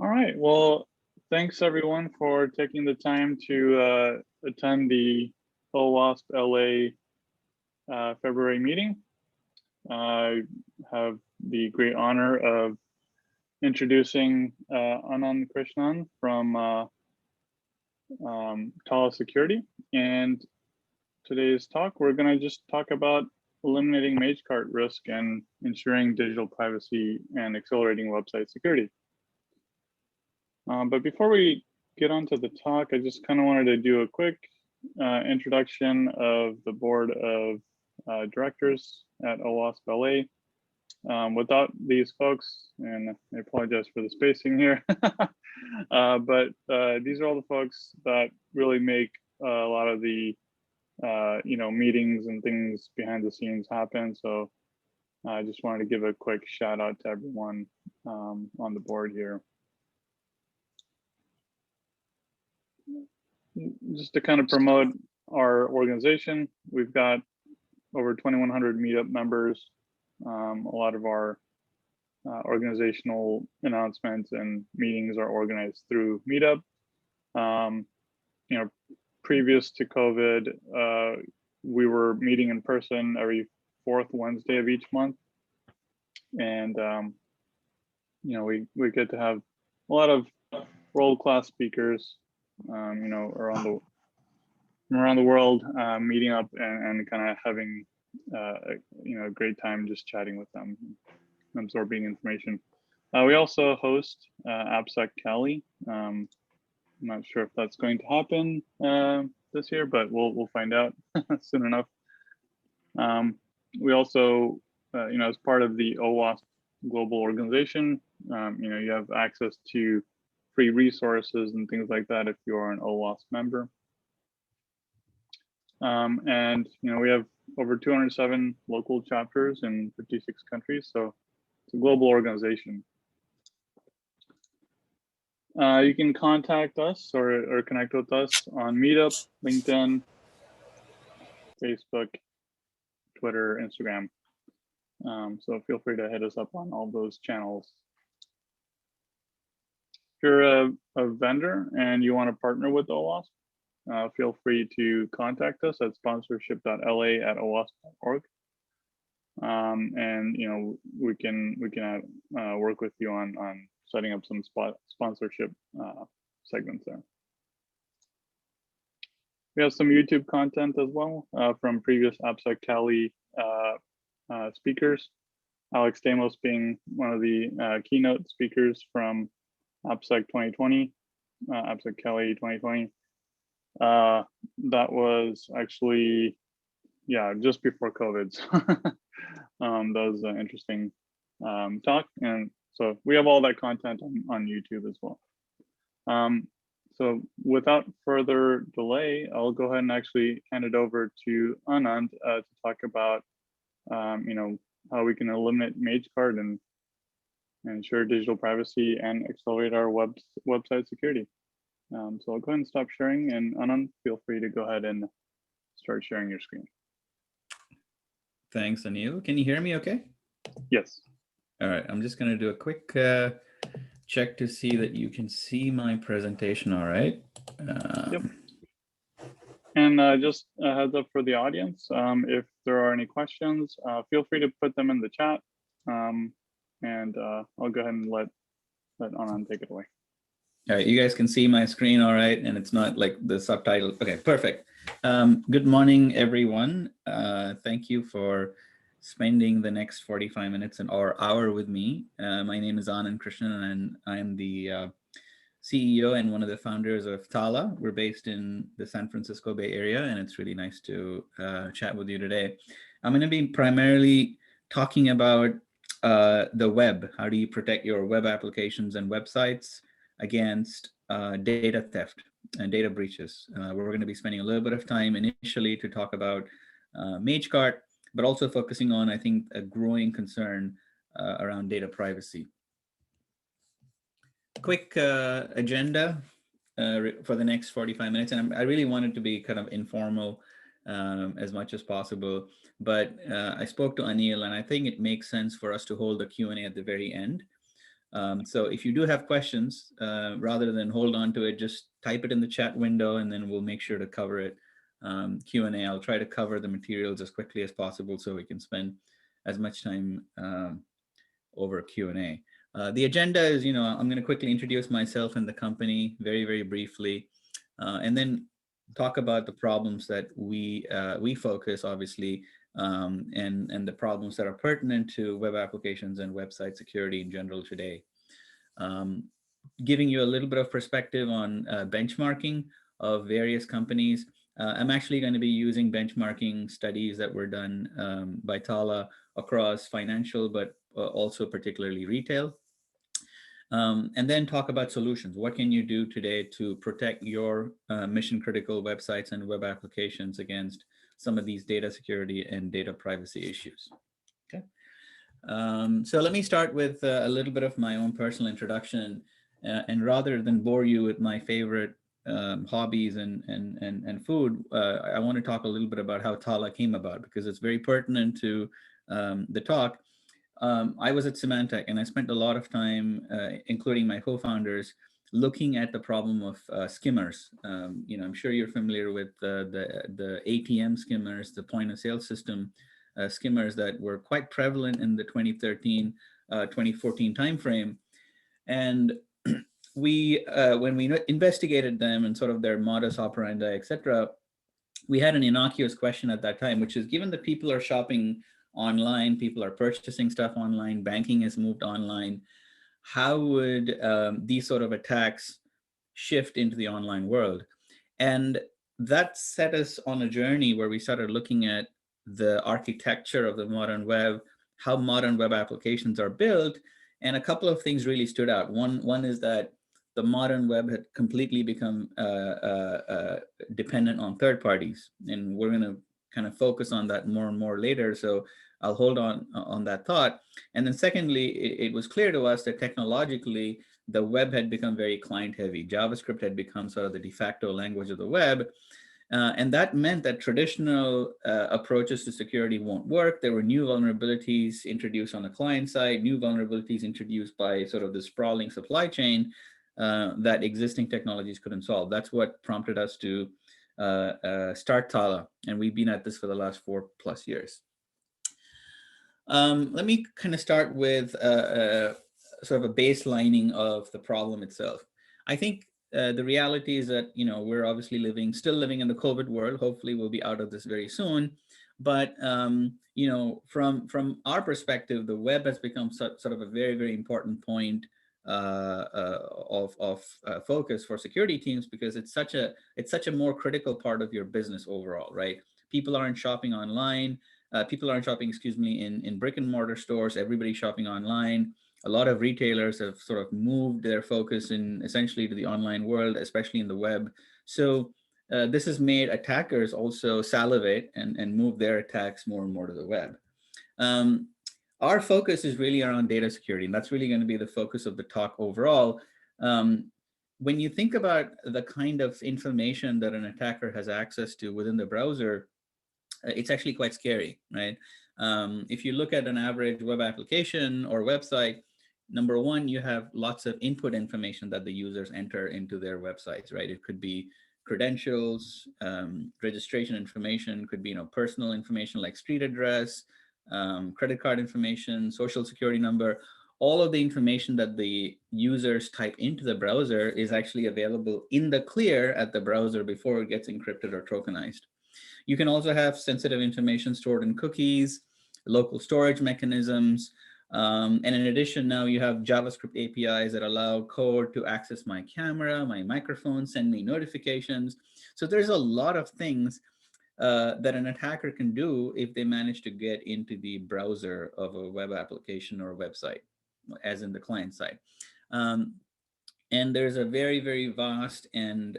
All right. Well, thanks everyone for taking the time to attend the OWASP LA February meeting. I have the great honor of introducing Anand Krishnan from Tala Security. And today's talk, we're going to just talk about eliminating Magecart risk and ensuring digital privacy and accelerating website security. But before we get onto the talk, I just kind of wanted to do a quick introduction of the board of directors at OWASP LA. Without these folks, and I apologize for the spacing here, but these are all the folks that really make a lot of the meetings and things behind the scenes happen. So I just wanted to give a quick shout out to everyone on the board here. Just to kind of promote our organization, we've got over 2,100 meetup members. A lot of our organizational announcements and meetings are organized through Meetup. Previous to COVID, we were meeting in person every fourth Wednesday of each month, and we get to have a lot of world-class speakers, around the world, meeting up and kind of having a great time just chatting with them, absorbing information. We also host AppSec Cali. I'm not sure if that's going to happen this year, but we'll find out soon enough. We also, as part of the OWASP global organization, you have access to free resources and things like that if you are an OWASP member. And we have over 207 local chapters in 56 countries, so it's a global organization. You can contact us or connect with us on Meetup, LinkedIn, Facebook, Twitter, Instagram. So feel free to hit us up on all those channels. If you're a vendor and you want to partner with OWASP, feel free to contact us at sponsorship.la@owasp.org. And we can work with you on setting up some sponsorship segments there. We have some YouTube content as well from previous AppSec Cali speakers. Alex Stamos being one of the keynote speakers from AppSec 2020, AppSec Cali 2020. That was actually, just before COVID. So that was an interesting talk. And so we have all that content on YouTube as well. So without further delay, I'll go ahead and actually hand it over to Anand to talk about, how we can eliminate Magecart and ensure digital privacy and accelerate our website security. So I'll go ahead and stop sharing, and Anand, feel free to go ahead and start sharing your screen. Thanks, Anil. Can you hear me okay? Yes. All right, I'm just going to do a quick check to see that you can see my presentation all right. Yep. And just a heads up for the audience, if there are any questions, feel free to put them in the chat, and I'll go ahead and let Anand take it away. All right, you guys can see my screen all right, and it's not like the subtitle. Okay, perfect. Good morning, everyone. Thank you for spending the next 45 minutes or hour with me. My name is Anand Krishnan, and I'm the CEO and one of the founders of Tala. We're based in the San Francisco Bay Area, and it's really nice to chat with you today. I'm going to be primarily talking about the web. How do you protect your web applications and websites against data theft and data breaches? We're going to be spending a little bit of time initially to talk about Magecart, but also focusing on, I think, a growing concern around data privacy. Quick agenda for the next 45 minutes. And I really wanted to be kind of informal as much as possible. But I spoke to Anil, and I think it makes sense for us to hold the Q&A at the very end. So if you do have questions, rather than hold on to it, just type it in the chat window and then we'll make sure to cover it. Q&A, I'll try to cover the materials as quickly as possible so we can spend as much time over Q&A. The agenda is, I'm going to quickly introduce myself and the company very, very briefly, and then talk about the problems that we focus, obviously, and the problems that are pertinent to web applications and website security in general today. Giving you a little bit of perspective on benchmarking of various companies. I'm actually going to be using benchmarking studies that were done by Tala across financial, but also particularly retail. And then talk about solutions. What can you do today to protect your mission critical websites and web applications against some of these data security and data privacy issues? Okay. So let me start with a little bit of my own personal introduction. And rather than bore you with my favorite hobbies and food, I want to talk a little bit about how Tala came about, because it's very pertinent to the talk. I was at Symantec and I spent a lot of time, including my co-founders, looking at the problem of skimmers. I'm sure you're familiar with the ATM skimmers, the point of sale system skimmers that were quite prevalent in the 2013, 2014 timeframe. And when we investigated them and sort of their modus operandi, et cetera, we had an innocuous question at that time, which is, given that people are shopping online, people are purchasing stuff online, banking has moved online, how would these sort of attacks shift into the online world? And that set us on a journey where we started looking at the architecture of the modern web, how modern web applications are built, and a couple of things really stood out. One is that the modern web had completely become dependent on third parties, and we're going to kind of focus on that more and more later. So I'll hold on that thought. And then secondly, it was clear to us that technologically, the web had become very client heavy. JavaScript had become sort of the de facto language of the web. And that meant that traditional approaches to security won't work. There were new vulnerabilities introduced on the client side, new vulnerabilities introduced by sort of the sprawling supply chain that existing technologies couldn't solve. That's what prompted us to start Tala. And we've been at this for the last 4+ years. Let me kind of start with sort of a baselining of the problem itself. I think the reality is that, we're obviously still living in the COVID world. Hopefully we'll be out of this very soon. But, from our perspective, the web has become sort of a very, very important point of focus for security teams, because it's such a more critical part of your business overall, right? People aren't shopping online. People aren't shopping, in brick and mortar stores. Everybody's shopping online. A lot of retailers have sort of moved their focus essentially to the online world, especially in the web. So this has made attackers also salivate and move their attacks more and more to the web. Our focus is really around data security, and that's really going to be the focus of the talk overall. When you think about the kind of information that an attacker has access to within the browser, it's actually quite scary, right? If you look at an average web application or website, number one, you have lots of input information that the users enter into their websites, right? It could be credentials, registration information, could be personal information like street address, credit card information, social security number. All of the information that the users type into the browser is actually available in the clear at the browser before it gets encrypted or tokenized. You can also have sensitive information stored in cookies, local storage mechanisms, and in addition, now you have JavaScript APIs that allow code to access my camera, my microphone, send me notifications. So there's a lot of things that an attacker can do if they manage to get into the browser of a web application or a website, as in the client side. And there's a very, very vast and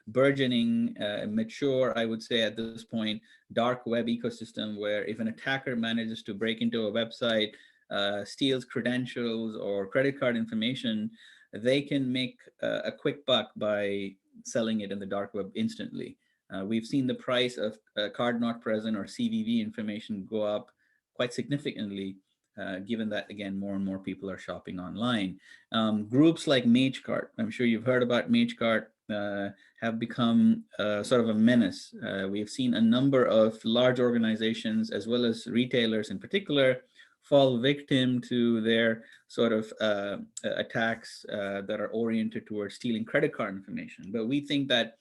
burgeoning, mature, I would say at this point, dark web ecosystem where if an attacker manages to break into a website, steals credentials or credit card information, they can make a quick buck by selling it in the dark web instantly. We've seen the price of card not present or CVV information go up quite significantly given that, again, more and more people are shopping online. Groups like Magecart, I'm sure you've heard about Magecart, have become sort of a menace. We've seen a number of large organizations, as well as retailers in particular, fall victim to their sort of attacks that are oriented towards stealing credit card information. But we think that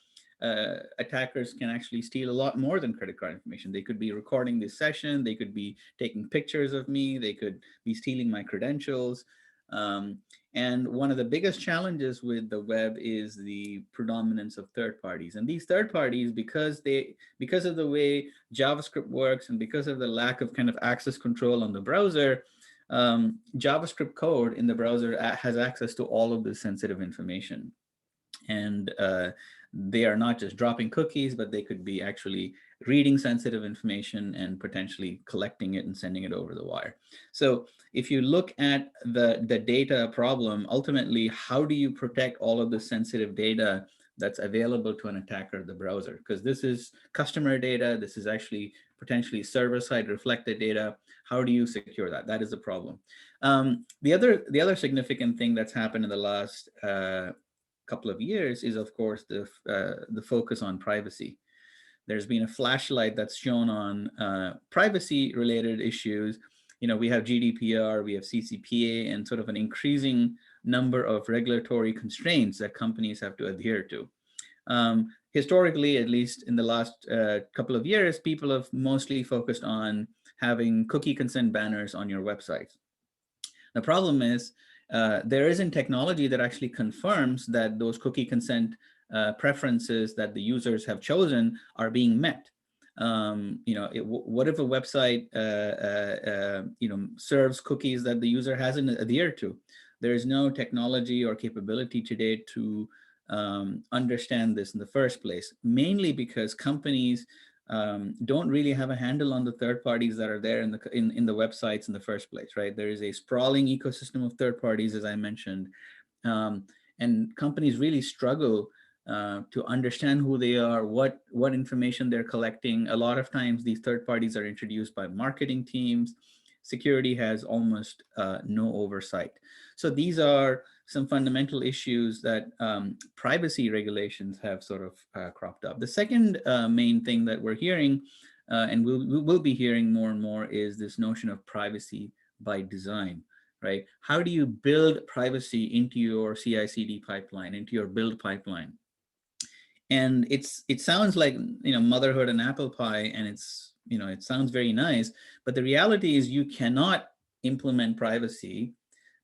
attackers can actually steal a lot more than credit card information. They could be recording this session, they could be taking pictures of me, they could be stealing my credentials. And one of the biggest challenges with the web is the predominance of third parties. And these third parties, because of the way JavaScript works and because of the lack of kind of access control on the browser, JavaScript code in the browser has access to all of this sensitive information. And they are not just dropping cookies, but they could be actually reading sensitive information and potentially collecting it and sending it over the wire. So if you look at the data problem, ultimately, how do you protect all of the sensitive data that's available to an attacker of the browser? Because this is customer data, this is actually potentially server-side reflected data. How do you secure that? That is a problem. The other significant thing that's happened in the last couple of years is, of course, the focus on privacy. There's been a flashlight that's shown on privacy-related issues. You know, we have GDPR, we have CCPA, and sort of an increasing number of regulatory constraints that companies have to adhere to. Historically, at least in the last couple of years, people have mostly focused on having cookie consent banners on your websites. The problem is there isn't technology that actually confirms that those cookie consent preferences that the users have chosen are being met. You know, what if a website you know, serves cookies that the user hasn't adhered to? There is no technology or capability today to understand this in the first place, mainly because companies don't really have a handle on the third parties that are there in the websites in the first place, right? There is a sprawling ecosystem of third parties, as I mentioned, and companies really struggle to understand who they are, what information they're collecting. A lot of times these third parties are introduced by marketing teams. Security has almost no oversight. So these are some fundamental issues that privacy regulations have sort of cropped up. The second main thing that we're hearing, and we'll be hearing more and more, is this notion of privacy by design, right? How do you build privacy into your CI/CD pipeline, into your build pipeline? And it sounds like, you know, motherhood and apple pie, and it's, you know, it sounds very nice, but the reality is you cannot implement privacy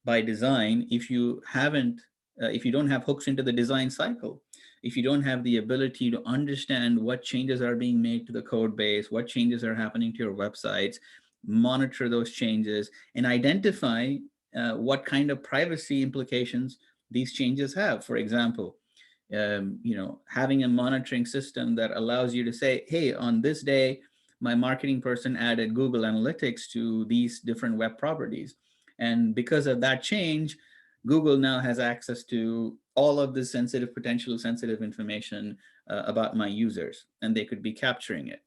by design if you haven't, if you don't have hooks into the design cycle, if you don't have the ability to understand what changes are being made to the code base, what changes are happening to your websites, monitor those changes, and identify what kind of privacy implications these changes have. For example, you know, having a monitoring system that allows you to say, hey, on this day, my marketing person added Google Analytics to these different web properties. And because of that change, Google now has access to all of this potential sensitive information about my users, and they could be capturing it.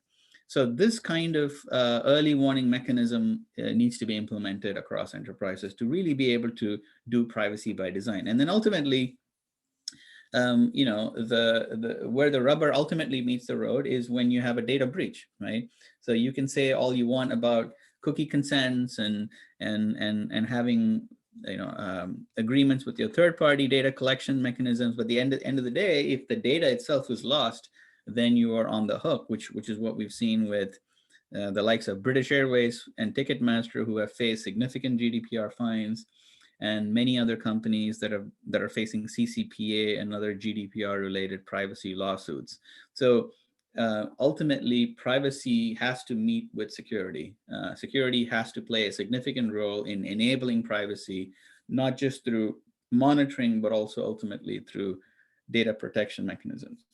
So this kind of early warning mechanism needs to be implemented across enterprises to really be able to do privacy by design. And then ultimately, you know, where the rubber ultimately meets the road is when you have a data breach, right? So you can say all you want about cookie consents and having, you know, agreements with your third-party data collection mechanisms, but at the end of the day, if the data itself is lost, then you are on the hook, which is what we've seen with the likes of British Airways and Ticketmaster, who have faced significant GDPR fines, and many other companies that are facing CCPA and other GDPR-related privacy lawsuits. So ultimately, privacy has to meet with security. Security has to play a significant role in enabling privacy, not just through monitoring, but also ultimately through data protection mechanisms.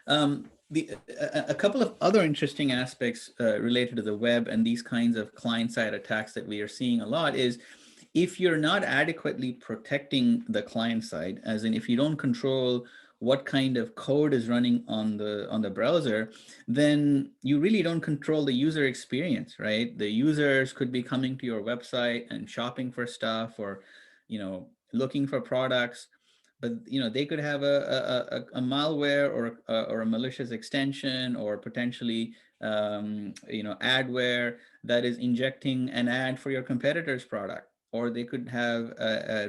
A couple of other interesting aspects related to the web and these kinds of client-side attacks that we are seeing a lot is if you're not adequately protecting the client side, as in if you don't control what kind of code is running on the browser, then you really don't control the user experience, right? The users could be coming to your website and shopping for stuff, or looking for products, but they could have a malware or a malicious extension, or potentially adware that is injecting an ad for your competitor's product, or they could have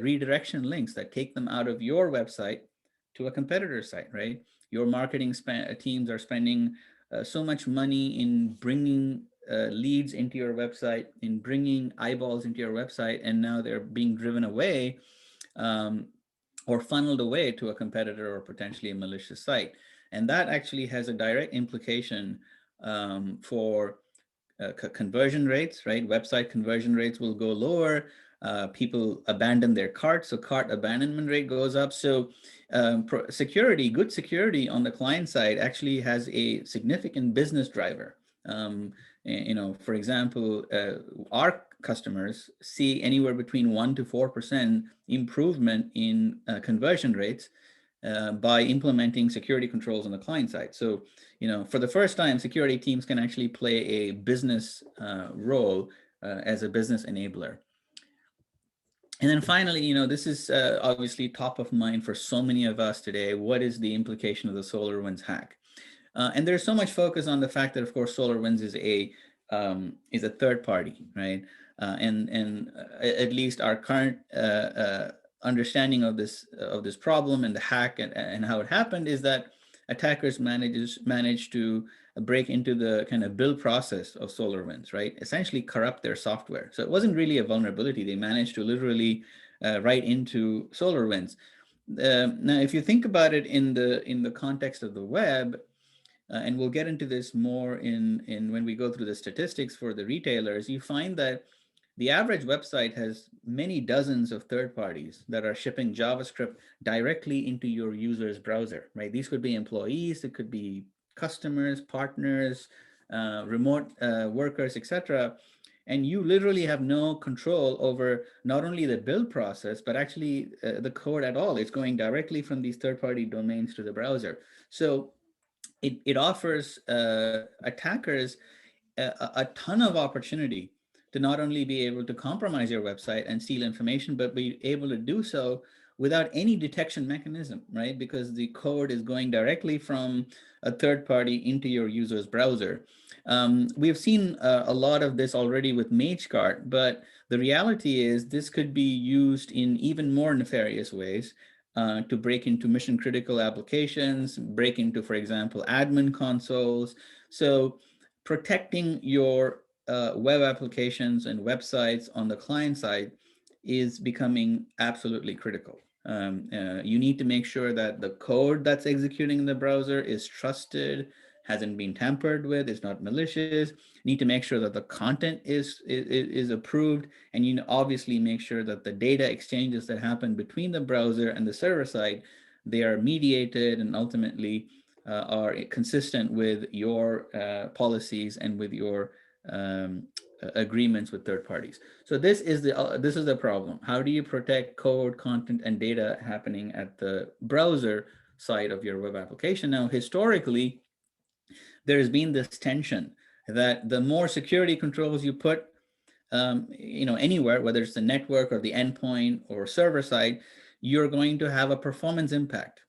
redirection links that take them out of your website to a competitor's site, right? Your marketing teams are spending so much money in bringing leads into your website, in bringing eyeballs into your website, and now they're being driven away um, or funneled away to a competitor or potentially a malicious site. And that actually has a direct implication for conversion rates, right? Website conversion rates will go lower. People abandon their cart, so cart abandonment rate goes up. So security, good security on the client side actually has a significant business driver. For example, our customers see anywhere between 1% to 4% improvement in conversion rates by implementing security controls on the client side. So, for the first time, security teams can actually play a business role as a business enabler. And then finally, this is obviously top of mind for so many of us today. What is the implication of the SolarWinds hack? And there's so much focus on the fact that, of course, SolarWinds is a third party, right? And at least our current understanding of this problem and the hack and how it happened is that attackers managed to break into the kind of build process of SolarWinds, right? Essentially corrupt their software. So it wasn't really a vulnerability. They managed to literally write into SolarWinds. Now, if you think about it in the context of the web, and we'll get into this more in when we go through the statistics for the retailers, you find that the average website has many dozens of third parties that are shipping JavaScript directly into your user's browser, right? These could be employees, it could be customers, partners, remote workers, etc. And you literally have no control over not only the build process, but actually the code at all. It's going directly from these third-party domains to the browser. So it offers attackers a ton of opportunity to not only be able to compromise your website and steal information, but be able to do so without any detection mechanism, right? Because the code is going directly from a third party into your user's browser. We've seen a lot of this already with Magecart, but the reality is this could be used in even more nefarious ways. To break into mission critical applications, break into, for example, admin consoles. So protecting your web applications and websites on the client side is becoming absolutely critical. You need to make sure that the code that's executing in the browser is trusted, hasn't been tampered with, is not malicious. You need to make sure that the content is approved, and you obviously make sure that the data exchanges that happen between the browser and the server side, they are mediated and ultimately are consistent with your policies and with your agreements with third parties. So this is the problem. How do you protect code, content, and data happening at the browser side of your web application? Now, historically, there's been this tension that the more security controls you put anywhere, whether it's the network or the endpoint or server side, you're going to have a performance impact.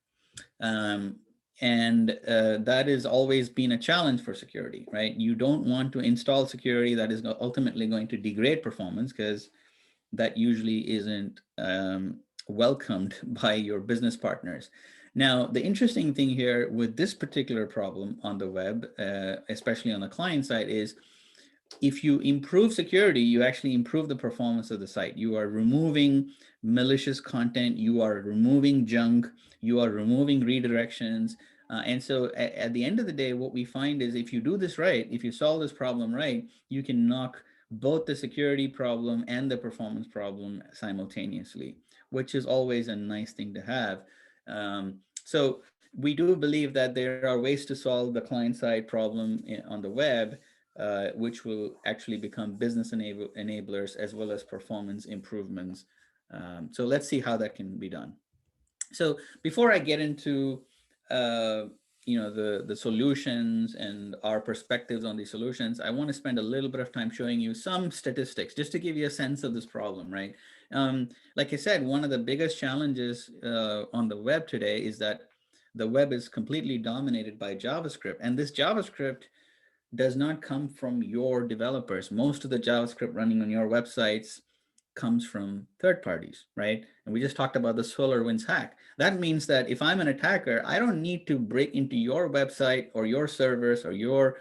And that has always been a challenge for security, right? You don't want to install security that is ultimately going to degrade performance, because that usually isn't welcomed by your business partners. Now, the interesting thing here with this particular problem on the web, especially on the client side, is if you improve security, you actually improve the performance of the site. You are removing malicious content, you are removing junk, you are removing redirections. And so at the end of the day, what we find is if you do this right, if you solve this problem right, you can knock both the security problem and the performance problem simultaneously, which is always a nice thing to have. So we do believe that there are ways to solve the client-side problem on the web, which will actually become business enablers as well as performance improvements. So let's see how that can be done. So before I get into the solutions and our perspectives on the solutions, I want to spend a little bit of time showing you some statistics just to give you a sense of this problem, right? Like I said, one of the biggest challenges on the web today is that the web is completely dominated by JavaScript, and this JavaScript does not come from your developers. Most of the JavaScript running on your websites comes from third parties, right? And we just talked about the Solarwinds hack. That means that if I'm an attacker, I don't need to break into your website or your servers or your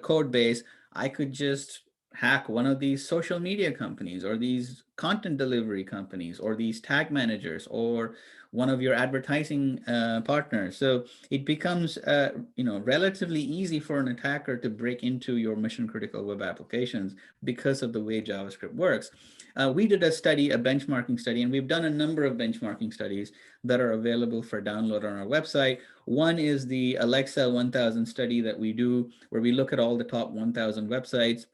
code base. I could just hack one of these social media companies or these content delivery companies or these tag managers or one of your advertising partners. So it becomes relatively easy for an attacker to break into your mission critical web applications because of the way JavaScript works. We did a study, a benchmarking study, and we've done a number of benchmarking studies that are available for download on our website. One is the Alexa 1000 study that we do, where we look at all the top 1000 websites.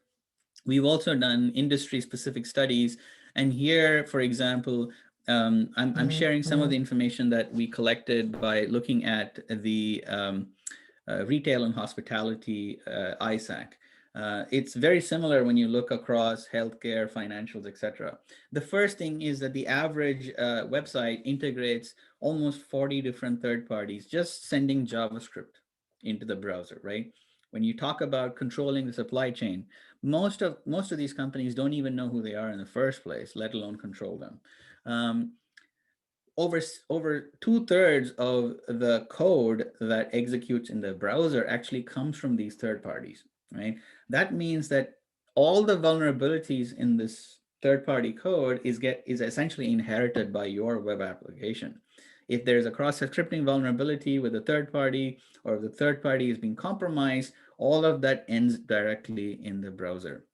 We've also done industry-specific studies. And here, for example, I'm sharing some of the information that we collected by looking at the retail and hospitality ISAC. It's very similar when you look across healthcare, financials, etc. The first thing is that the average website integrates almost 40 different third parties just sending JavaScript into the browser, right? When you talk about controlling the supply chain, most of these companies don't even know who they are in the first place, let alone control them. Over 2/3 of the code that executes in the browser actually comes from these third parties, right? That means that all the vulnerabilities in this third-party code is essentially inherited by your web application. If there's a cross-scripting vulnerability with a third party, or if the third party is being compromised, all of that ends directly in the browser.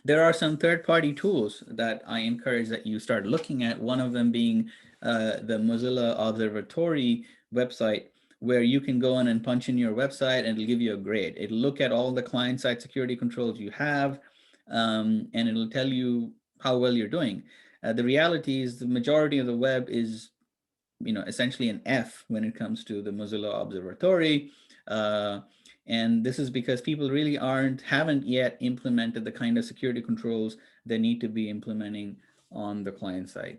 There are some third-party tools that I encourage that you start looking at, one of them being the Mozilla Observatory website, where you can go in and punch in your website and it'll give you a grade. It'll look at all the client-side security controls you have, and it'll tell you how well you're doing. The reality is the majority of the web is essentially an F when it comes to the Mozilla Observatory. And this is because people really haven't yet implemented the kind of security controls they need to be implementing on the client side.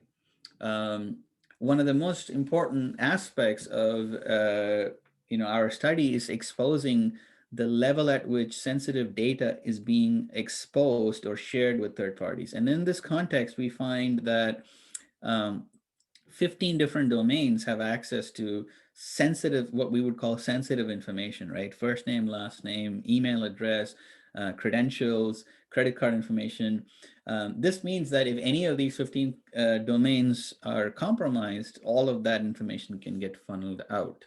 One of the most important aspects of our study is exposing the level at which sensitive data is being exposed or shared with third parties. And in this context, we find that 15 different domains have access to what we would call sensitive information, right? First name, last name, email address, credentials, credit card information. This means that if any of these 15 domains are compromised, all of that information can get funneled out.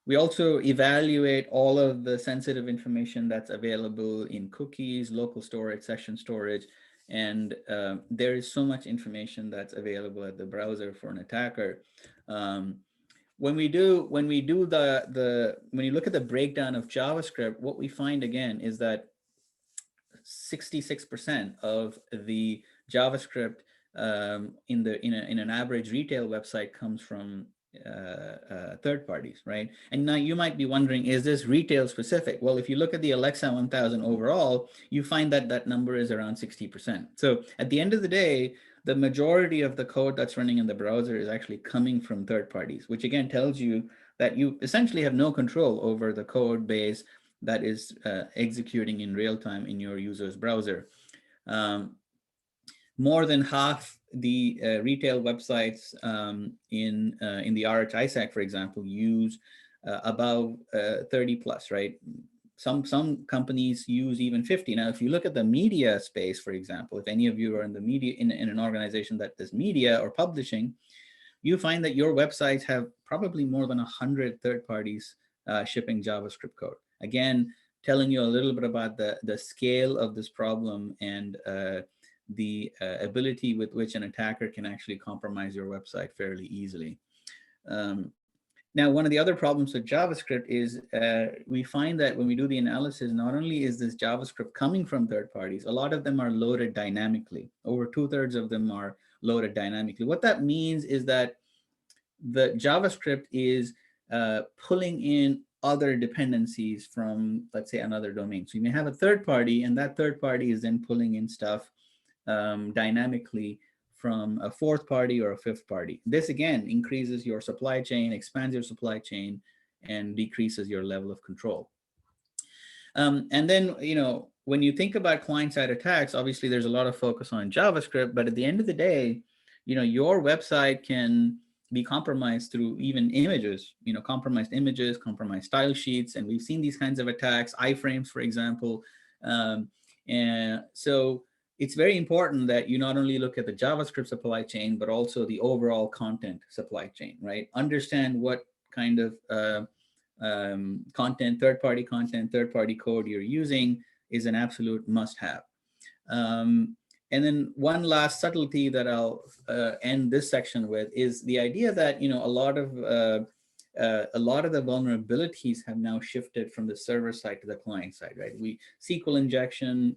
We also evaluate all of the sensitive information that's available in cookies, local storage, session storage, and there is so much information that's available at the browser for an attacker. When you look at the breakdown of JavaScript, what we find again is that 66% of the JavaScript in an average retail website comes from third parties, right? And now you might be wondering, is this retail specific? Well, if you look at the Alexa 1000 overall, you find that that number is around 60%. So at the end of the day, the majority of the code that's running in the browser is actually coming from third parties, which again tells you that you essentially have no control over the code base that is executing in real time in your user's browser. More than half the retail websites in the RH ISAC, for example, use above 30 plus, right? Some companies use even 50. Now, if you look at the media space, for example, if any of you are in the media, in an organization that does media or publishing, you find that your websites have probably more than 100 third parties shipping JavaScript code. Again, telling you a little bit about the scale of this problem and the ability with which an attacker can actually compromise your website fairly easily. Now, one of the other problems with JavaScript is we find that when we do the analysis, not only is this JavaScript coming from third parties, a lot of them are loaded dynamically. Over 2/3 of them are loaded dynamically. What that means is that the JavaScript is pulling in other dependencies from, let's say, another domain. So you may have a third party, and that third party is then pulling in stuff dynamically from a fourth party or a fifth party. This again increases your supply chain, expands your supply chain, and decreases your level of control. And then, when you think about client-side attacks, obviously there's a lot of focus on JavaScript, but at the end of the day, your website can be compromised through even images, compromised images, compromised style sheets, and we've seen these kinds of attacks, iframes, for example. And so it's very important that you not only look at the JavaScript supply chain, but also the overall content supply chain, right? Understand what kind of content, third-party content, third-party code you're using is an absolute must-have. And then one last subtlety that I'll end this section with is the idea that a lot of the vulnerabilities have now shifted from the server side to the client side, right? SQL injection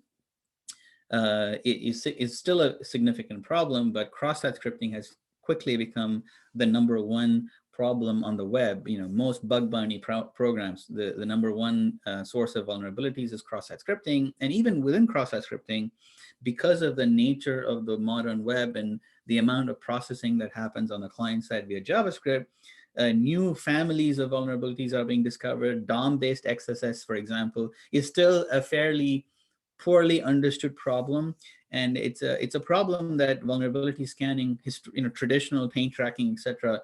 is still a significant problem, but cross-site scripting has quickly become the number one problem on the web. Most bug bounty programs, the number one source of vulnerabilities is cross-site scripting. And even within cross-site scripting, because of the nature of the modern web and the amount of processing that happens on the client side via JavaScript, new families of vulnerabilities are being discovered. DOM-based XSS, for example, is still a fairly poorly understood problem, and it's a problem that vulnerability scanning, traditional paint tracking, etc.,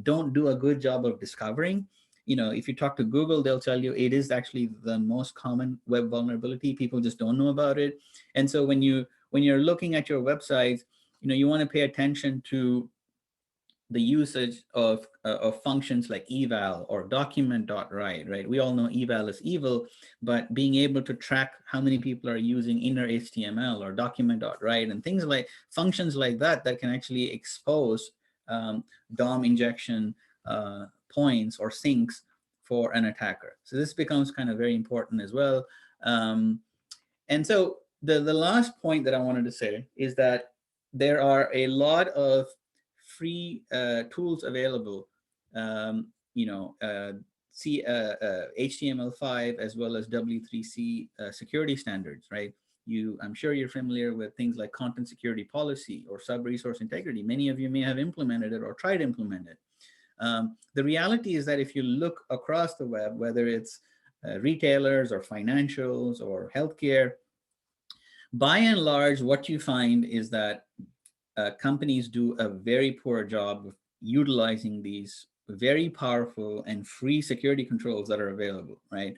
don't do a good job of discovering. If you talk to Google, they'll tell you it is actually the most common web vulnerability. People just don't know about it. And so when you're looking at your websites, you want to pay attention to the usage of functions like eval or document.write, right? We all know eval is evil, but being able to track how many people are using inner HTML or document.write and things like functions like that can actually expose DOM injection points or sinks for an attacker. So this becomes kind of very important as well. And so the last point that I wanted to say is that there are a lot of free tools available, HTML5 as well as W3C security standards, right? I'm sure you're familiar with things like content security policy or sub-resource integrity. Many of you may have implemented it or tried to implement it. The reality is that if you look across the web, whether it's retailers or financials or healthcare, by and large, what you find is that companies do a very poor job of utilizing these very powerful and free security controls that are available, right?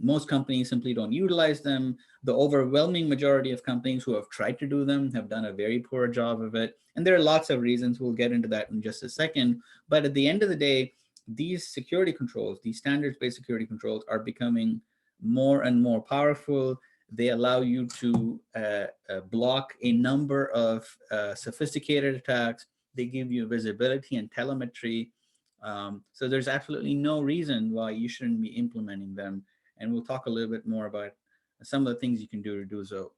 Most companies simply don't utilize them. The overwhelming majority of companies who have tried to do them have done a very poor job of it. And there are lots of reasons. We'll get into that in just a second. But at the end of the day, these security controls, these standards-based security controls are becoming more and more powerful. They allow you to block a number of sophisticated attacks. They give you visibility and telemetry. So there's absolutely no reason why you shouldn't be implementing them. And we'll talk a little bit more about some of the things you can do to do so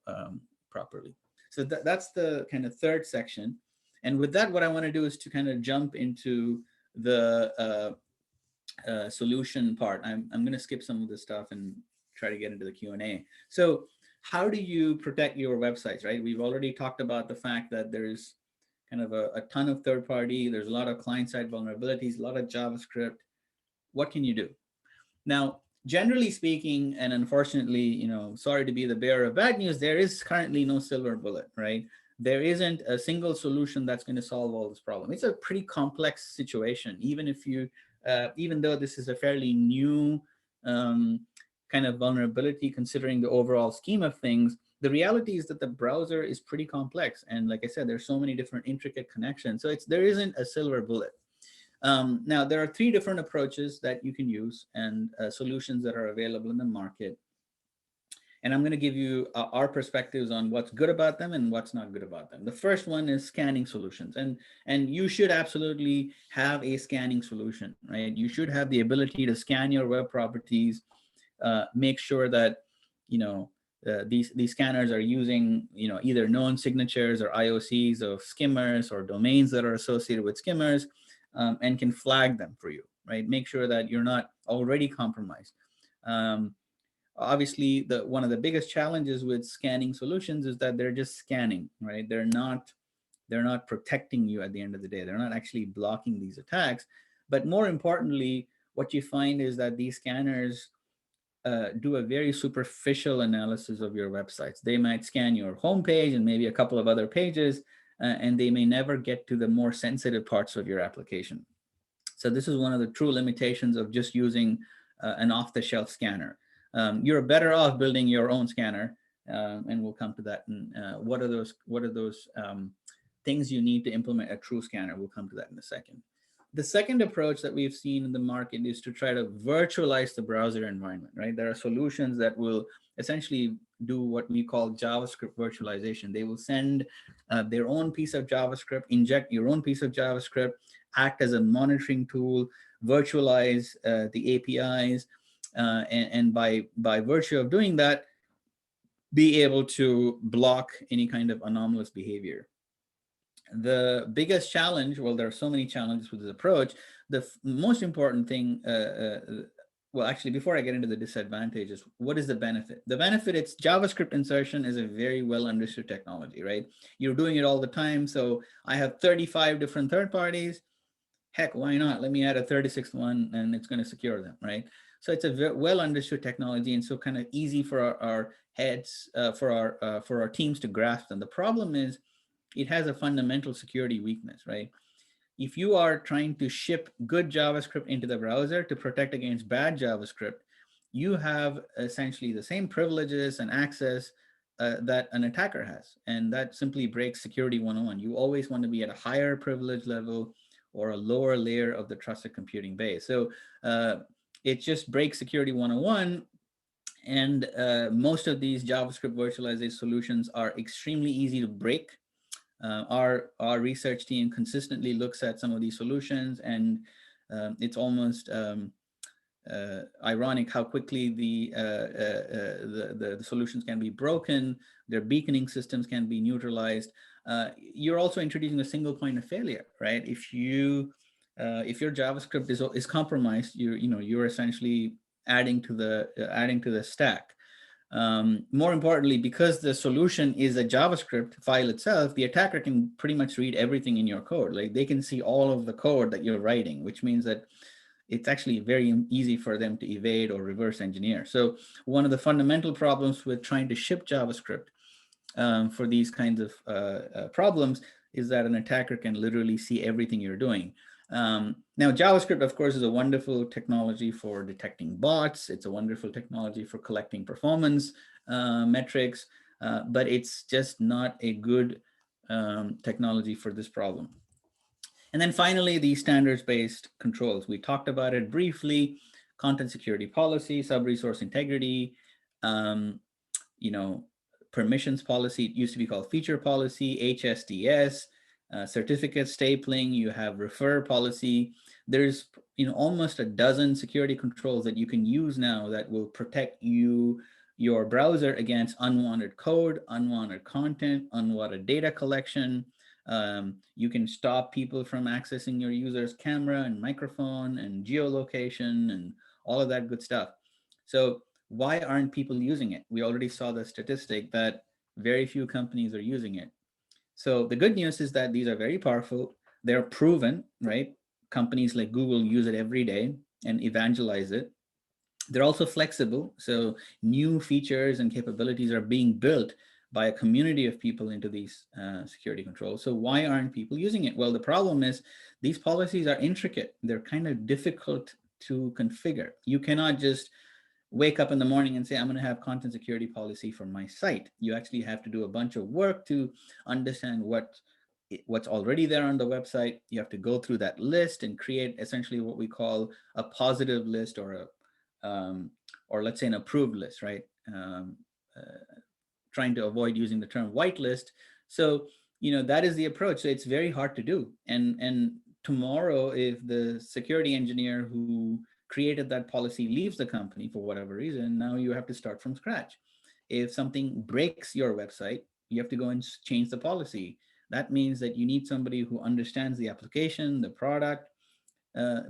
properly. So that's the kind of third section. And with that, what I want to do is to kind of jump into the solution part. I'm going to skip some of this stuff and try to get into the Q&A. So how do you protect your websites, right? We've already talked about the fact that there's kind of a ton of third party, there's a lot of client-side vulnerabilities, a lot of JavaScript. What can you do? Now, generally speaking, and unfortunately, sorry to be the bearer of bad news, there is currently no silver bullet, right? There isn't a single solution that's going to solve all this problem. It's a pretty complex situation, even though this is a fairly new kind of vulnerability considering the overall scheme of things. The reality is that the browser is pretty complex. And like I said, there's so many different intricate connections. So there isn't a silver bullet. Now, there are three different approaches that you can use and solutions that are available in the market. And I'm going to give you our perspectives on what's good about them and what's not good about them. The first one is scanning solutions. And you should absolutely have a scanning solution, right? You should have the ability to scan your web properties, make sure that, these scanners are using, either known signatures or IOCs of skimmers or domains that are associated with skimmers. and can flag them for you, right? Make sure that you're not already compromised. Obviously, one of the biggest challenges with scanning solutions is that they're just scanning, right? They're not protecting you at the end of the day. They're not actually blocking these attacks. But more importantly, what you find is that these scanners do a very superficial analysis of your websites. They might scan your homepage and maybe a couple of other pages, and they may never get to the more sensitive parts of your application. So this is one of the true limitations of just using an off-the-shelf scanner. You're better off building your own scanner, and we'll come to that. And what are those things you need to implement a true scanner? We'll come to that in a second. The second approach that we've seen in the market is to try to virtualize the browser environment, right? There are solutions that will essentially do what we call JavaScript virtualization. They will send their own piece of JavaScript, inject your own piece of JavaScript, act as a monitoring tool, virtualize the APIs, and by virtue of doing that, be able to block any kind of anomalous behavior. The biggest challenge, well, there are so many challenges with this approach. The most important thing, well, actually, before I get into the disadvantages, what is the benefit? The benefit, it's JavaScript insertion is a very well understood technology, right? You're doing it all the time. So I have 35 different third parties. Heck, why not? Let me add a 36th one and it's going to secure them, right? So it's a well understood technology, and so kind of easy for our heads, for our teams to grasp them. The problem is it has a fundamental security weakness, right? If you are trying to ship good JavaScript into the browser to protect against bad JavaScript, you have essentially the same privileges and access that an attacker has. And that simply breaks security 101. You always want to be at a higher privilege level or a lower layer of the trusted computing base. So it just breaks security 101. And most of these JavaScript virtualization solutions are extremely easy to break. Our research team consistently looks at some of these solutions, and it's almost ironic how quickly the solutions can be broken. Their beaconing systems can be neutralized. You're also introducing a single point of failure, right? If your JavaScript is compromised, you're essentially adding to the stack. More importantly, because the solution is a JavaScript file itself, the attacker can pretty much read everything in your code. Like they can see all of the code that you're writing, which means that it's actually very easy for them to evade or reverse engineer. So one of the fundamental problems with trying to ship JavaScript for these kinds of problems is that an attacker can literally see everything you're doing. Now, JavaScript, of course, is a wonderful technology for detecting bots. It's a wonderful technology for collecting performance metrics, but it's just not a good technology for this problem. And then finally, the standards-based controls. We talked about it briefly: content security policy, sub-resource integrity, permissions policy. It used to be called feature policy, HSDS, certificate stapling. You have refer policy. There's almost a dozen security controls that you can use now that will protect your browser against unwanted code, unwanted content, unwanted data collection. You can stop people from accessing your user's camera and microphone and geolocation and all of that good stuff. So why aren't people using it? We already saw the statistic that very few companies are using it. So the good news is that these are very powerful. They're proven, right? Companies like Google use it every day and evangelize it. They're also flexible. So new features and capabilities are being built by a community of people into these security controls. So why aren't people using it? Well, the problem is these policies are intricate. They're kind of difficult to configure. You cannot just wake up in the morning and say, I'm going to have content security policy for my site. You actually have to do a bunch of work to understand what's already there on the website. You have to go through that list and create essentially what we call a positive list or let's say an approved list, right? Trying to avoid using the term whitelist. So, that is the approach. So it's very hard to do. And tomorrow, if the security engineer who created that policy leaves the company for whatever reason, now you have to start from scratch. If something breaks your website, you have to go and change the policy. That means that you need somebody who understands the application, the product,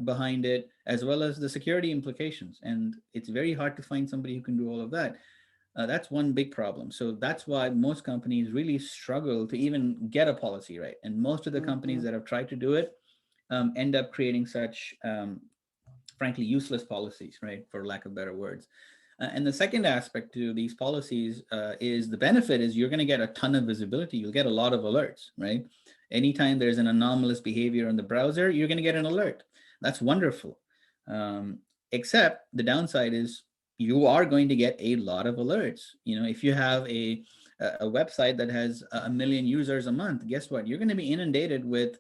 behind it, as well as the security implications. And it's very hard to find somebody who can do all of that. That's one big problem. So that's why most companies really struggle to even get a policy right. And most of the companies that have tried to do it end up creating such, frankly, useless policies, right, for lack of better words. And the second aspect to these policies is the benefit is you're going to get a ton of visibility. You'll get a lot of alerts, right? Anytime there's an anomalous behavior in the browser, you're going to get an alert. That's wonderful. Except the downside is you are going to get a lot of alerts. You know, if you have a website that has 1 million users a month, guess what? You're going to be inundated with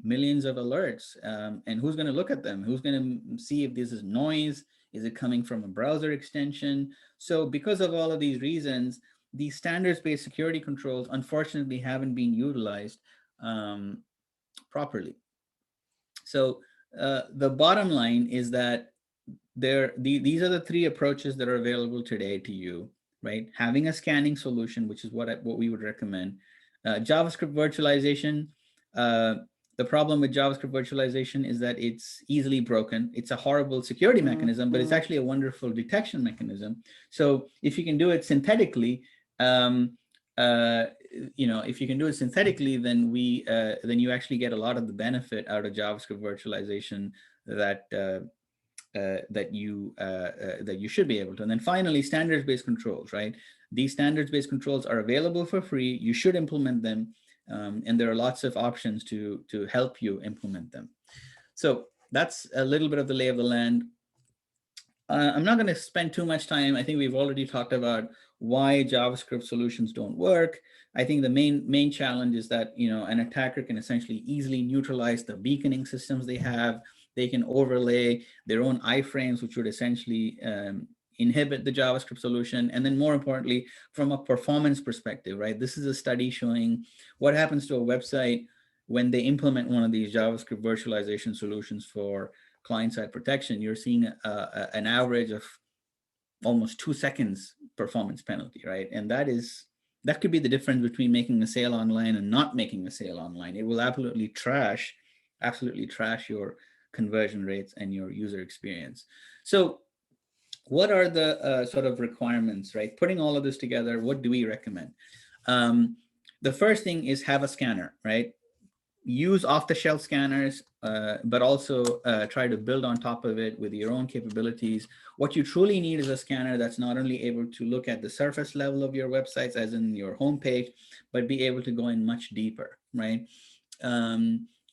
millions of alerts. And who's going to look at them? Who's going to see if this is noise? Is it coming from a browser extension? So because of all of these reasons, these standards-based security controls, unfortunately, haven't been utilized properly. So the bottom line is that these are the three approaches that are available today to you, right? Having a scanning solution, which is what we would recommend. JavaScript virtualization. The problem with JavaScript virtualization is that it's easily broken. It's a horrible security mechanism, but it's actually a wonderful detection mechanism. So if you can do it synthetically, if you can do it synthetically, then you actually get a lot of the benefit out of JavaScript virtualization that you should be able to. And then finally, standards-based controls, right? These standards-based controls are available for free. You should implement them. And there are lots of options to help you implement them. So that's a little bit of the lay of the land. I'm not going to spend too much time. I think we've already talked about why JavaScript solutions don't work. I think the main challenge is that an attacker can essentially easily neutralize the beaconing systems they have. They can overlay their own iframes, which would essentially inhibit the JavaScript solution. And then more importantly, from a performance perspective, right? This is a study showing what happens to a website when they implement one of these JavaScript virtualization solutions for client-side protection. You're seeing an average of almost 2 seconds performance penalty, right? And that could be the difference between making a sale online and not making a sale online. It will absolutely trash your conversion rates and your user experience. So what are the sort of requirements, right? Putting all of this together, what do we recommend? The first thing is have a scanner, right? Use off-the-shelf scanners, but also try to build on top of it with your own capabilities. What you truly need is a scanner that's not only able to look at the surface level of your websites, as in your homepage, but be able to go in much deeper, right?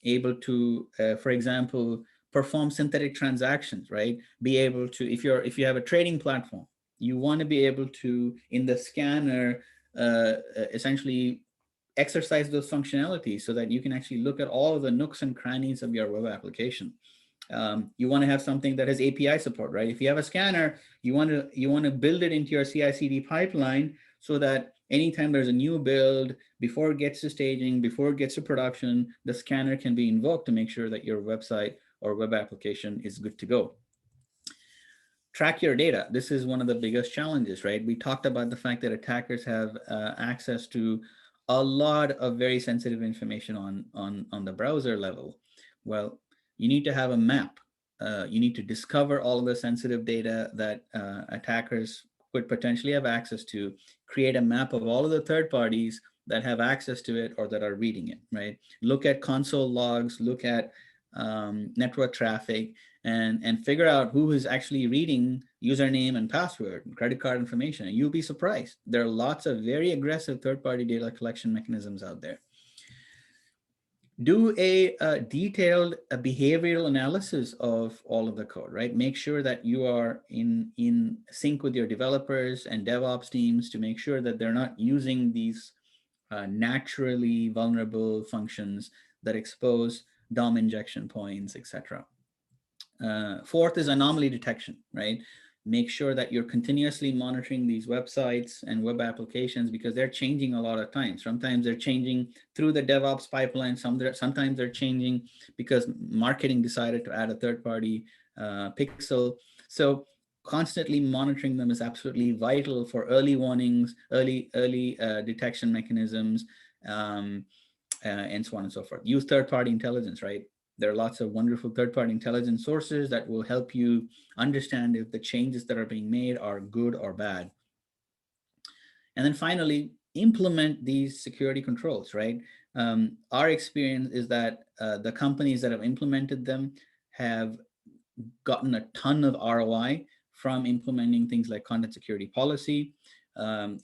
Able to, for example, perform synthetic transactions, right? Be able to, if you have a trading platform, you want to be able to, in the scanner, essentially exercise those functionalities so that you can actually look at all of the nooks and crannies of your web application. You want to have something that has API support, right? If you have a scanner, you want to build it into your CI/CD pipeline so that anytime there's a new build, before it gets to staging, before it gets to production, the scanner can be invoked to make sure that your website or web application is good to go. Track your data. This is one of the biggest challenges, right? We talked about the fact that attackers have access to a lot of very sensitive information on the browser level. Well, you need to have a map. You need to discover all of the sensitive data that attackers could potentially have access to, create a map of all of the third parties that have access to it or that are reading it, right? Look at console logs, look at network traffic, and figure out who is actually reading username and password and credit card information. And you'll be surprised. There are lots of very aggressive third-party data collection mechanisms out there. Do a detailed behavioral analysis of all of the code, right? Make sure that you are in sync with your developers and DevOps teams to make sure that they're not using these naturally vulnerable functions that expose DOM injection points, etc. Fourth is anomaly detection, right? Make sure that you're continuously monitoring these websites and web applications because they're changing a lot of times. Sometimes they're changing through the DevOps pipeline. Sometimes they're changing because marketing decided to add a third-party pixel. So constantly monitoring them is absolutely vital for early warnings, early detection mechanisms, and so on and so forth. Use third-party intelligence, right? There are lots of wonderful third-party intelligence sources that will help you understand if the changes that are being made are good or bad. And then finally, implement these security controls, right? Our experience is that the companies that have implemented them have gotten a ton of ROI from implementing things like content security policy.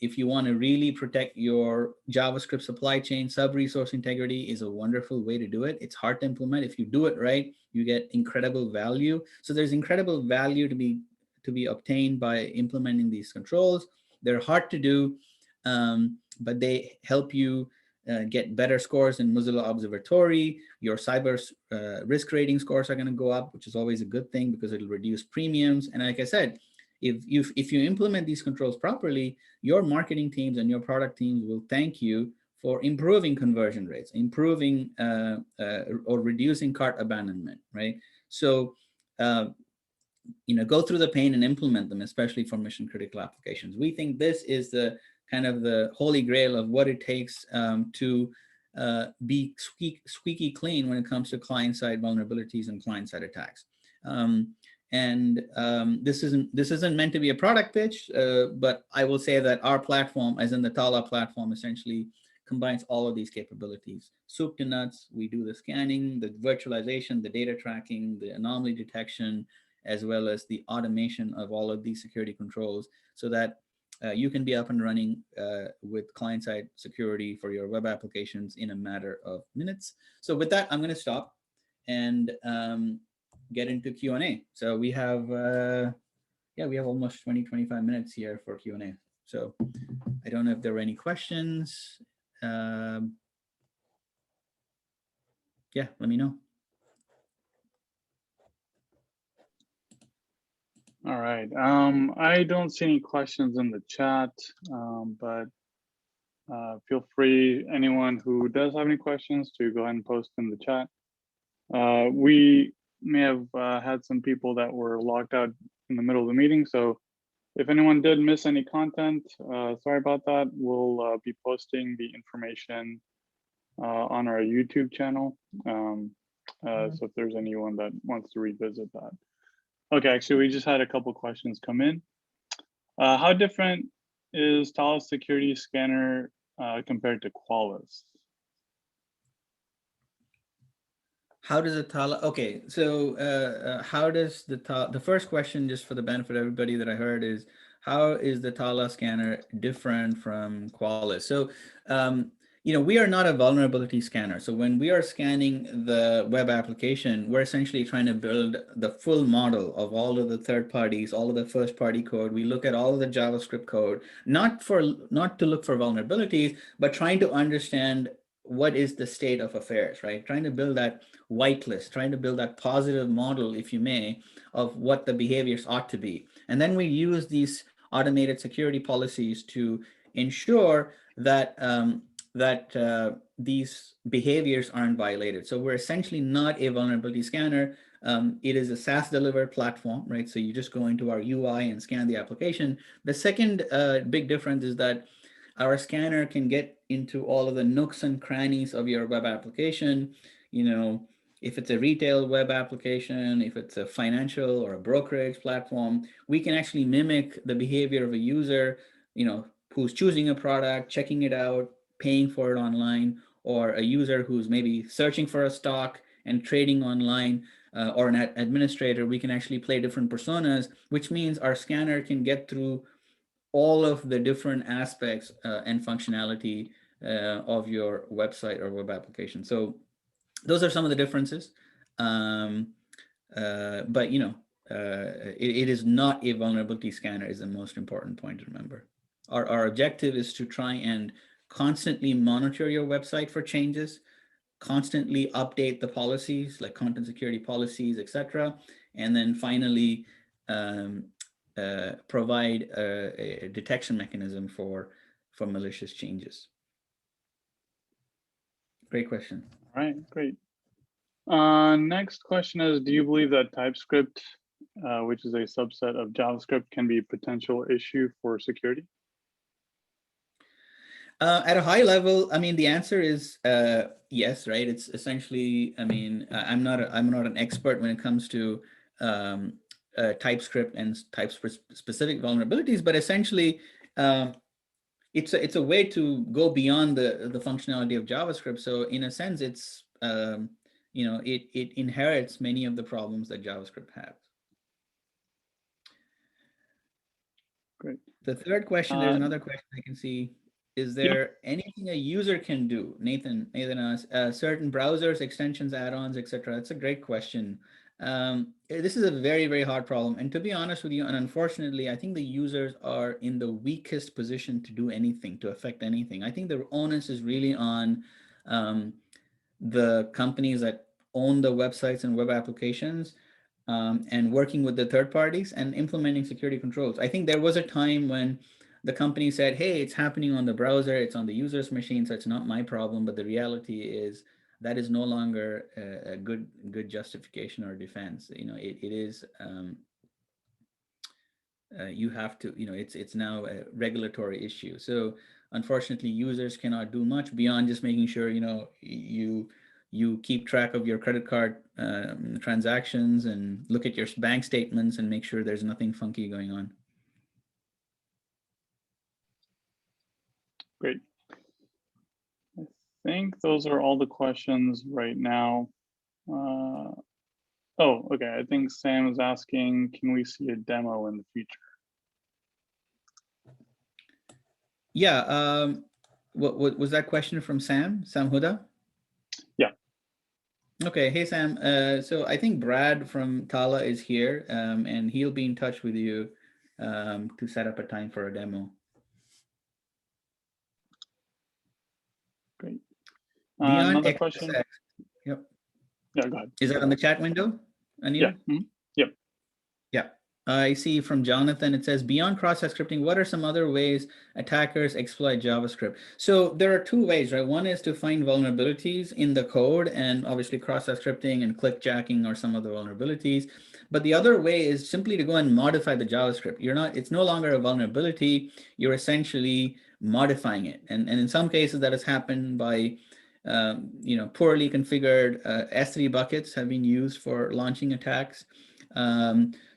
If you want to really protect your JavaScript supply chain, sub-resource integrity is a wonderful way to do it. It's hard to implement. If you do it right, you get incredible value. So there's incredible value to be obtained by implementing these controls. They're hard to do, but they help you get better scores in Mozilla Observatory. Your cyber risk rating scores are going to go up, which is always a good thing because it'll reduce premiums. And like I said, if you implement these controls properly, your marketing teams and your product teams will thank you for improving conversion rates, improving or reducing cart abandonment, right? So, go through the pain and implement them, especially for mission critical applications. We think this is the kind of the holy grail of what it takes to be squeaky clean when it comes to client-side vulnerabilities and client-side attacks. This isn't meant to be a product pitch, but I will say that our platform, as in the Tala platform, essentially combines all of these capabilities. Soup to nuts, we do the scanning, the virtualization, the data tracking, the anomaly detection, as well as the automation of all of these security controls so that you can be up and running with client-side security for your web applications in a matter of minutes. So with that, I'm going to stop and get into Q&A. So we have, we have almost 25 minutes here for Q&A. So I don't know if there are any questions. Yeah, let me know. All right. I don't see any questions in the chat, but feel free, anyone who does have any questions, to go ahead and post in the chat. We may have had some people that were locked out in the middle of the meeting. So if anyone did miss any content, sorry about that. We'll be posting the information on our YouTube channel. So if there's anyone that wants to revisit that. Okay, actually, we just had a couple questions come in. How different is Tala's security scanner compared to Qualys? How does the Tala, okay, so how does the first question, just for the benefit of everybody that I heard, is how is the Tala scanner different from Qualys? So, we are not a vulnerability scanner. So when we are scanning the web application, we're essentially trying to build the full model of all of the third parties, all of the first party code. We look at all of the JavaScript code, not to look for vulnerabilities, but trying to understand what is the state of affairs, right? Trying to build that whitelist, trying to build that positive model, if you may, of what the behaviors ought to be. And then we use these automated security policies to ensure that these behaviors aren't violated. So we're essentially not a vulnerability scanner. It is a SaaS delivered platform, right? So you just go into our UI and scan the application. The second big difference is that our scanner can get into all of the nooks and crannies of your web application. If it's a retail web application, if it's a financial or a brokerage platform, we can actually mimic the behavior of a user, who's choosing a product, checking it out, paying for it online, or a user who's maybe searching for a stock and trading online, or an administrator. We can actually play different personas, which means our scanner can get through all of the different aspects and functionality of your website or web application. So those are some of the differences. But it is not a vulnerability scanner is the most important point to remember. Our objective is to try and constantly monitor your website for changes, constantly update the policies like content security policies, etc. And then finally, provide a detection mechanism for malicious changes. Great question. All right, great. Next question is, do you believe that TypeScript, which is a subset of JavaScript, can be a potential issue for security? At a high level, I mean, the answer is yes, right? It's essentially, I mean, I'm not an expert when it comes to TypeScript and type-specific vulnerabilities, but essentially, it's a way to go beyond the functionality of JavaScript. So in a sense, it's it inherits many of the problems that JavaScript has. Great. The third question, there's another question I can see. Is there anything a user can do? Nathan asks, certain browsers, extensions, add-ons, etc. That's a great question. This is a very, very hard problem. And to be honest with you, and unfortunately, I think the users are in the weakest position to do anything, to affect anything. I think the onus is really on the companies that own the websites and web applications, and working with the third parties and implementing security controls. I think there was a time when the company said, hey, it's happening on the browser, it's on the user's machine, so it's not my problem. But the reality is that is no longer a good justification or defense. It is, you have to, it's now a regulatory issue. So unfortunately, users cannot do much beyond just making sure, you keep track of your credit card transactions and look at your bank statements and make sure there's nothing funky going on. Great. I think those are all the questions right now. Oh, okay. I think Sam is asking, can we see a demo in the future? Yeah. What was that question from Sam Huda? Yeah. Okay. Hey, Sam. So I think Brad from Tala is here, and he'll be in touch with you to set up a time for a demo. Great. Beyond another question. Yep. Yeah, go ahead. Is that on the chat window, Anil? Yeah. Yep. Yeah. I see from Jonathan, it says, beyond cross-site scripting, what are some other ways attackers exploit JavaScript? So there are two ways, right? One is to find vulnerabilities in the code, and obviously cross-site scripting and clickjacking are some of the vulnerabilities. But the other way is simply to go and modify the JavaScript. It's no longer a vulnerability. You're essentially modifying it. And in some cases that has happened by, poorly configured S3 buckets have been used for launching attacks.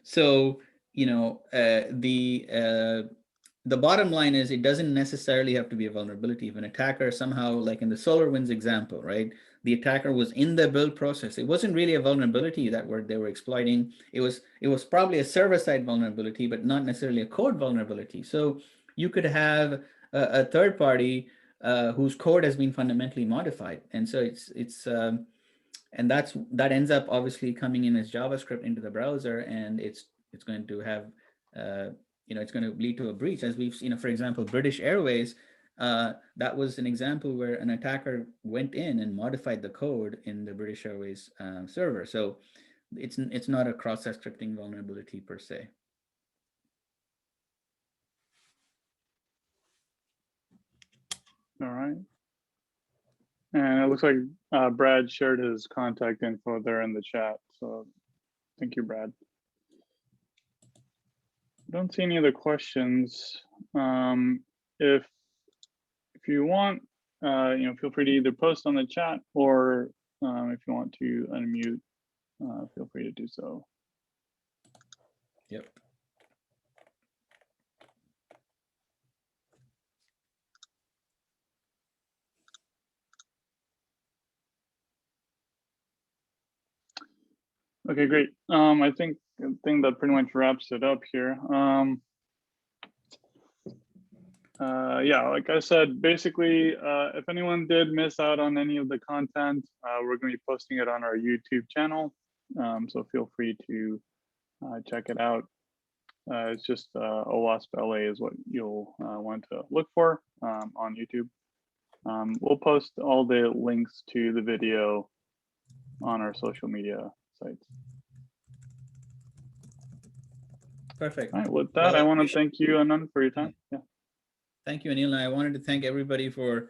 So, the bottom line is it doesn't necessarily have to be a vulnerability. If an attacker somehow, like in the SolarWinds example, right? The attacker was in the build process. It wasn't really a vulnerability that they were exploiting. It was probably a server-side vulnerability, but not necessarily a code vulnerability. So you could have a third party whose code has been fundamentally modified, and so and that ends up obviously coming in as JavaScript into the browser, and it's going to have it's going to lead to a breach, as we've seen. For example, British Airways, that was an example where an attacker went in and modified the code in the British Airways server. So it's not a cross-site scripting vulnerability per se. All right. And it looks like Brad shared his contact info there in the chat. So thank you, Brad. I don't see any other questions. If you want, feel free to either post on the chat, or if you want to unmute, feel free to do so. Yep. Okay, great. I think that pretty much wraps it up here. Yeah, like I said, basically, if anyone did miss out on any of the content, we're going to be posting it on our YouTube channel. So feel free to check it out. It's just OWASP LA is what you'll want to look for on YouTube. We'll post all the links to the video on our social media sites. Perfect. All right, with that, I want to thank you, Anand, for your time. Yeah. Thank you, Anil. I wanted to thank everybody for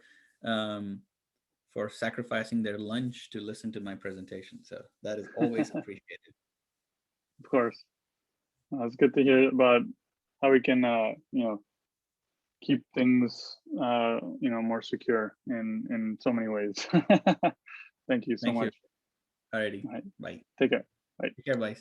sacrificing their lunch to listen to my presentation. So that is always appreciated. Of course. It's good to hear about how we can, keep things more secure in so many ways. Thank you so much. Alrighty. All right. Bye. Take care. Bye. Take care, bye.